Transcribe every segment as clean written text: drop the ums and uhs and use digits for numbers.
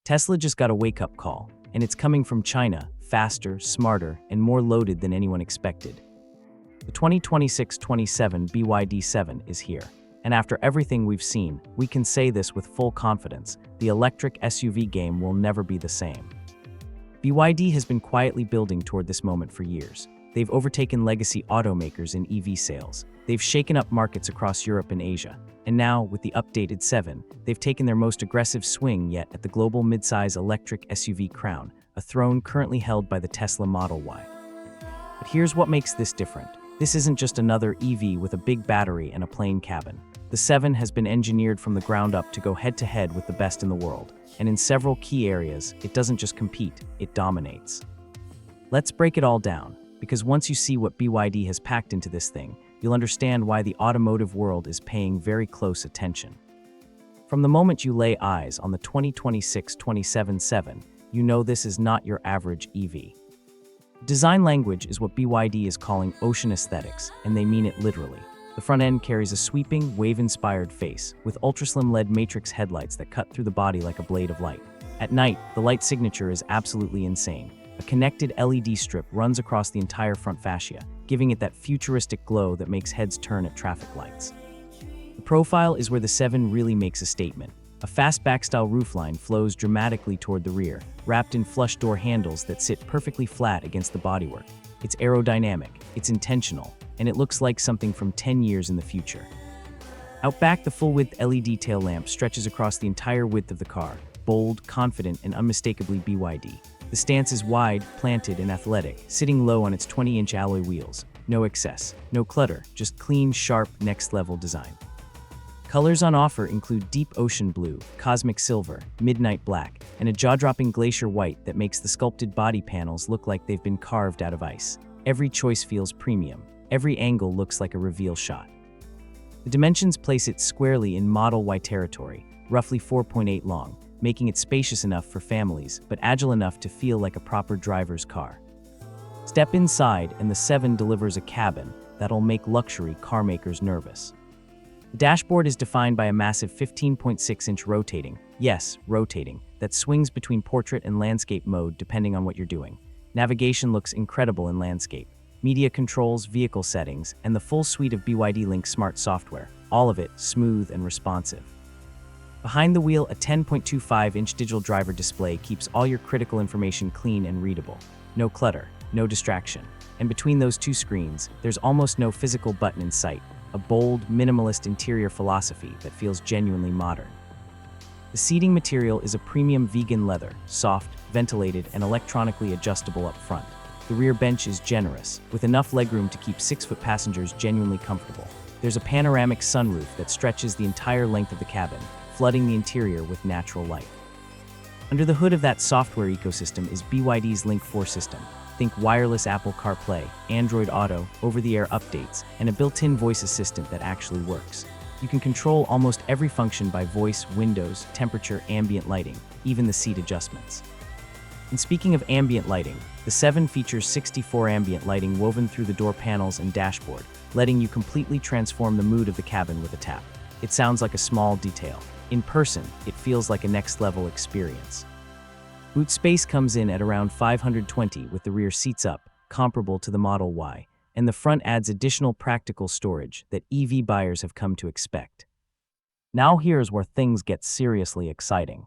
Tesla just got a wake-up call, and it's coming from China, faster, smarter, and more loaded than anyone expected. The 2026-27 BYD 7 is here, and after everything we've seen, we can say this with full confidence: the electric SUV game will never be the same. BYD has been quietly building toward this moment for years. They've overtaken legacy automakers in EV sales. They've shaken up markets across Europe and Asia. And now, with the updated 7, they've taken their most aggressive swing yet at the global midsize electric SUV crown, a throne currently held by the Tesla Model Y. But here's what makes this different. This isn't just another EV with a big battery and a plain cabin. The 7 has been engineered from the ground up to go head-to-head with the best in the world. And in several key areas, it doesn't just compete, it dominates. Let's break it all down, because once you see what BYD has packed into this thing, you'll understand why the automotive world is paying very close attention. From the moment you lay eyes on the 2026-27 7, you know this is not your average EV. Design language is what BYD is calling ocean aesthetics, and they mean it literally. The front end carries a sweeping, wave-inspired face, with ultra-slim LED matrix headlights that cut through the body like a blade of light. At night, the light signature is absolutely insane. A connected LED strip runs across the entire front fascia, giving it that futuristic glow that makes heads turn at traffic lights. The profile is where the 7 really makes a statement. A fastback-style roofline flows dramatically toward the rear, wrapped in flush door handles that sit perfectly flat against the bodywork. It's aerodynamic, it's intentional, and it looks like something from 10 years in the future. Out back, the full-width LED tail lamp stretches across the entire width of the car, bold, confident, and unmistakably BYD. The stance is wide, planted, and athletic, sitting low on its 20-inch alloy wheels. No excess, no clutter, just clean, sharp, next-level design. Colors on offer include deep ocean blue, cosmic silver, midnight black, and a jaw-dropping glacier white that makes the sculpted body panels look like they've been carved out of ice. Every choice feels premium. Every angle looks like a reveal shot. The dimensions place it squarely in Model Y territory, roughly 4.8 long, making it spacious enough for families, but agile enough to feel like a proper driver's car. Step inside, and the 7 delivers a cabin that'll make luxury car makers nervous. The dashboard is defined by a massive 15.6-inch rotating, yes, rotating, that swings between portrait and landscape mode depending on what you're doing. Navigation looks incredible in landscape. Media controls, vehicle settings, and the full suite of BYD DiLink smart software, all of it smooth and responsive. Behind the wheel, a 10.25-inch digital driver display keeps all your critical information clean and readable. No clutter, no distraction. And between those two screens, there's almost no physical button in sight, a bold, minimalist interior philosophy that feels genuinely modern. The seating material is a premium vegan leather, soft, ventilated, and electronically adjustable up front. The rear bench is generous, with enough legroom to keep 6-foot passengers genuinely comfortable. There's a panoramic sunroof that stretches the entire length of the cabin, flooding the interior with natural light. Under the hood of that software ecosystem is BYD's Link 4 system. Think wireless Apple CarPlay, Android Auto, over-the-air updates, and a built-in voice assistant that actually works. You can control almost every function by voice, windows, temperature, ambient lighting, even the seat adjustments. And speaking of ambient lighting, the 7 features 64 ambient lighting woven through the door panels and dashboard, letting you completely transform the mood of the cabin with a tap. It sounds like a small detail. In person, it feels like a next-level experience. Boot space comes in at around 520 with the rear seats up, comparable to the Model Y, and the front adds additional practical storage that EV buyers have come to expect. Now here's where things get seriously exciting.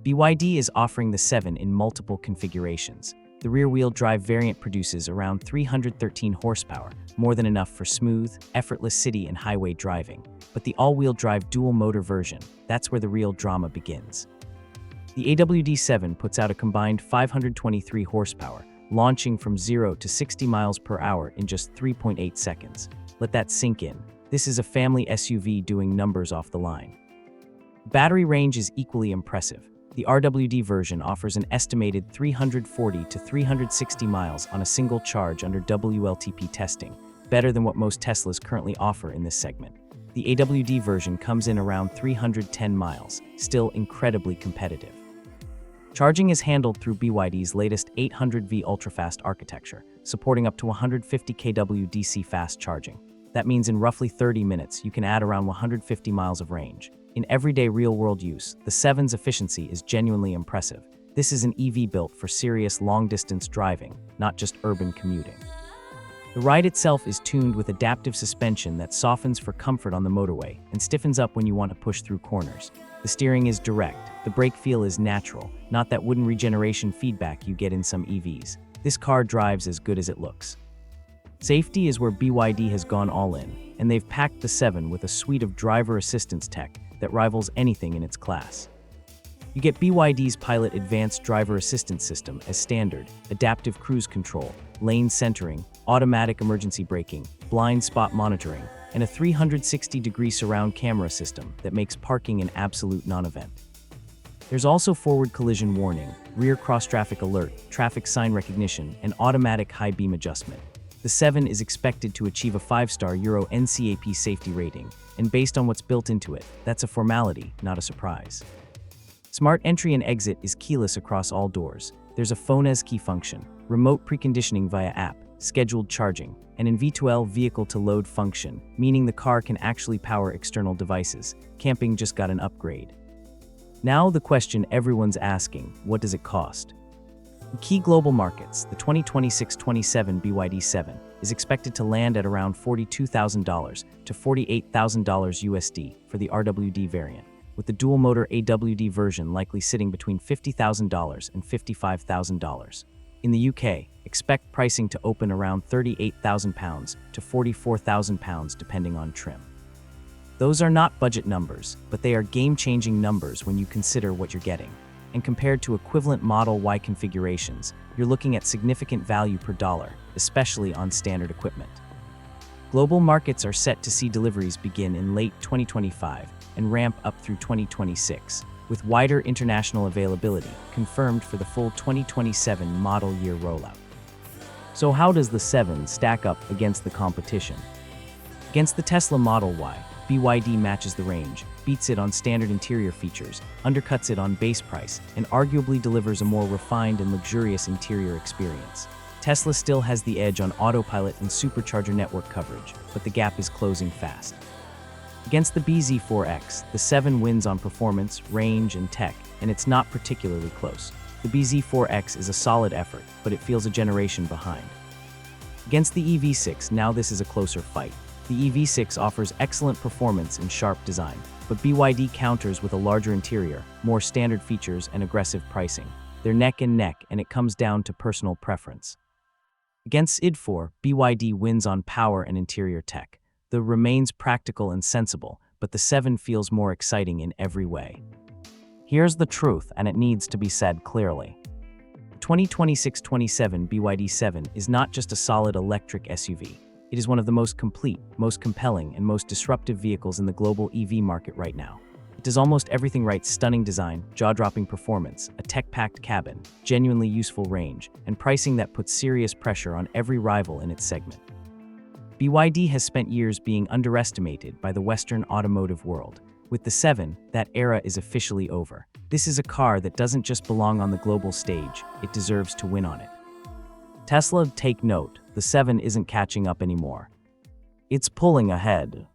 BYD is offering the 7 in multiple configurations. The rear-wheel drive variant produces around 313 horsepower, more than enough for smooth, effortless city and highway driving. But the all-wheel drive dual-motor version, that's where the real drama begins. The AWD 7 puts out a combined 523 horsepower, launching from 0 to 60 miles per hour in just 3.8 seconds. Let that sink in. This is a family SUV doing numbers off the line. Battery range is equally impressive. The RWD version offers an estimated 340 to 360 miles on a single charge under WLTP testing, better than what most Teslas currently offer in this segment. The AWD version comes in around 310 miles, still incredibly competitive. Charging is handled through BYD's latest 800V ultra-fast architecture, supporting up to 150 kW DC fast charging. That means in roughly 30 minutes, you can add around 150 miles of range. In everyday real-world use, the 7's efficiency is genuinely impressive. This is an EV built for serious long-distance driving, not just urban commuting. The ride itself is tuned with adaptive suspension that softens for comfort on the motorway and stiffens up when you want to push through corners. The steering is direct, the brake feel is natural, not that wooden regeneration feedback you get in some EVs. This car drives as good as it looks. Safety is where BYD has gone all in, and they've packed the 7 with a suite of driver assistance tech that rivals anything in its class. You get BYD's Pilot Advanced Driver Assistance System as standard, adaptive cruise control, lane centering, automatic emergency braking, blind spot monitoring, and a 360-degree surround camera system that makes parking an absolute non-event. There's also forward collision warning, rear cross-traffic alert, traffic sign recognition, and automatic high beam adjustment. The 7 is expected to achieve a 5-star Euro NCAP safety rating, and based on what's built into it, that's a formality, not a surprise. Smart entry and exit is keyless across all doors. There's a phone as key function, remote preconditioning via app, scheduled charging, and an V2L vehicle-to-load function, meaning the car can actually power external devices. Camping just got an upgrade. Now the question everyone's asking, what does it cost? In key global markets, the 2026-27 BYD 7 is expected to land at around $42,000 to $48,000 USD for the RWD variant, with the dual-motor AWD version likely sitting between $50,000 and $55,000. In the UK, expect pricing to open around £38,000 to £44,000 depending on trim. Those are not budget numbers, but they are game-changing numbers when you consider what you're getting. And compared to equivalent Model Y configurations, you're looking at significant value per dollar, especially on standard equipment. Global markets are set to see deliveries begin in late 2025 and ramp up through 2026, with wider international availability confirmed for the full 2027 model year rollout. So how does the 7 stack up against the competition? Against the Tesla Model Y, BYD matches the range, beats it on standard interior features, undercuts it on base price, and arguably delivers a more refined and luxurious interior experience. Tesla still has the edge on autopilot and supercharger network coverage, but the gap is closing fast. Against the BZ4X, the 7 wins on performance, range, and tech, and it's not particularly close. The BZ4X is a solid effort, but it feels a generation behind. Against the EV6, now this is a closer fight. The EV6 offers excellent performance and sharp design, but BYD counters with a larger interior, more standard features, and aggressive pricing. They're neck and neck, and it comes down to personal preference. Against ID4, BYD wins on power and interior tech. The remains practical and sensible, but the 7 feels more exciting in every way. Here's the truth, and it needs to be said clearly. The 2026-27 BYD 7 is not just a solid electric SUV. It is one of the most complete, most compelling, and most disruptive vehicles in the global EV market right now. It does almost everything right: stunning design, jaw-dropping performance, a tech-packed cabin, genuinely useful range, and pricing that puts serious pressure on every rival in its segment. BYD has spent years being underestimated by the Western automotive world. With the 7, that era is officially over. This is a car that doesn't just belong on the global stage, it deserves to win on it. Tesla, take note, the 7 isn't catching up anymore. It's pulling ahead.